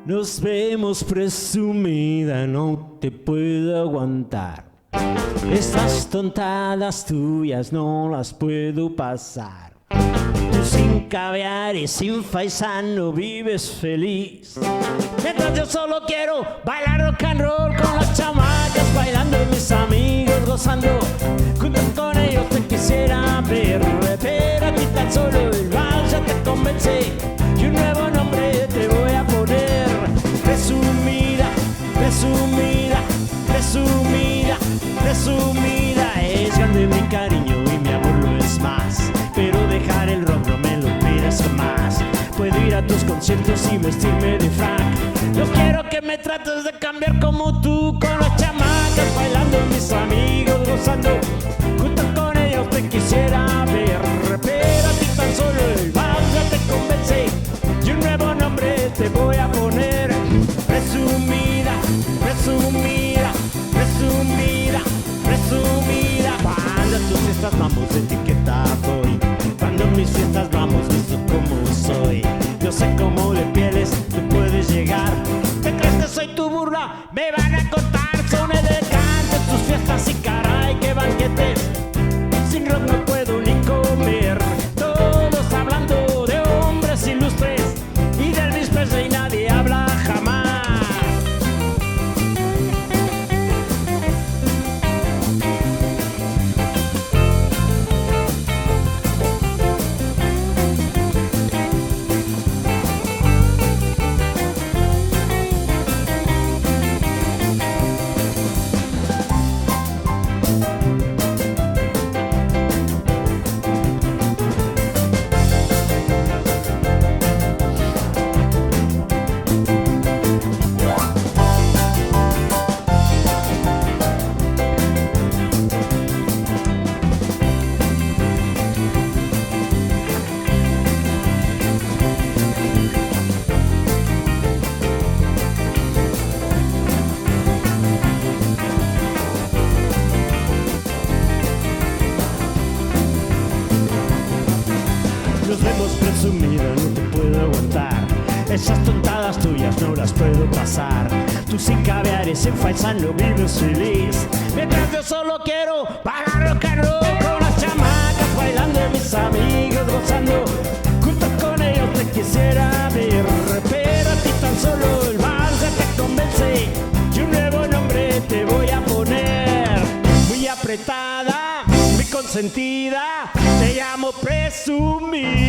Nos vemos, presumida, no te puedo aguantar. Estas tontadas tuyas no las puedo pasar. Tú sin caviar y sin faisano vives feliz, mientras yo solo quiero bailar rock and roll con las chamacas, bailando mis amigos, gozando. Junto con ellos te quisiera ver, pero a ti tan solo el vals ya te convence y un nuevo nombre te voy a poner. Presumida, presumida, presumida, presumida. Es grande mi cariño y mi amor lo es más, pero dejar el rock no me lo pidas jamás. Puedo ir a tus conciertos y vestirme de frac. No quiero que me trates de cambiar como tú, con las chamacas bailando, mis amigos gozando. Junto con ellos te quisiera ver, pero a ti tan solo el vals ya te convence y un nuevo nombre te voy a poner. Presumida, presumida, presumida, presumida. Cuando a tus fiestas vamos etiquetado y cuando en mis fiestas vamos visto como soy. Yo sé cómo de pieles tú puedes llegar. ¿Te crees que soy tu burla? Me van a contar, son elegantes tus fiestas y caray qué banquetes. Sin rock no puedo ni comer. Todos hablando de hombres ilustres y del Elvis Presley nadie habla jamás. Nos vemos, presumida, no te puedo aguantar. Esas tontadas tuyas no las puedo pasar. Tú sin caviar y sin faisano vives feliz, mientras yo solo quiero bailar rock and roll con las chamacas bailando, mis amigos gozando. Junto con ellos te quisiera ver, pero a ti tan solo el vals ya te convence y un nuevo nombre te voy a poner. Muy apretada, muy consentida, te llamo presumida.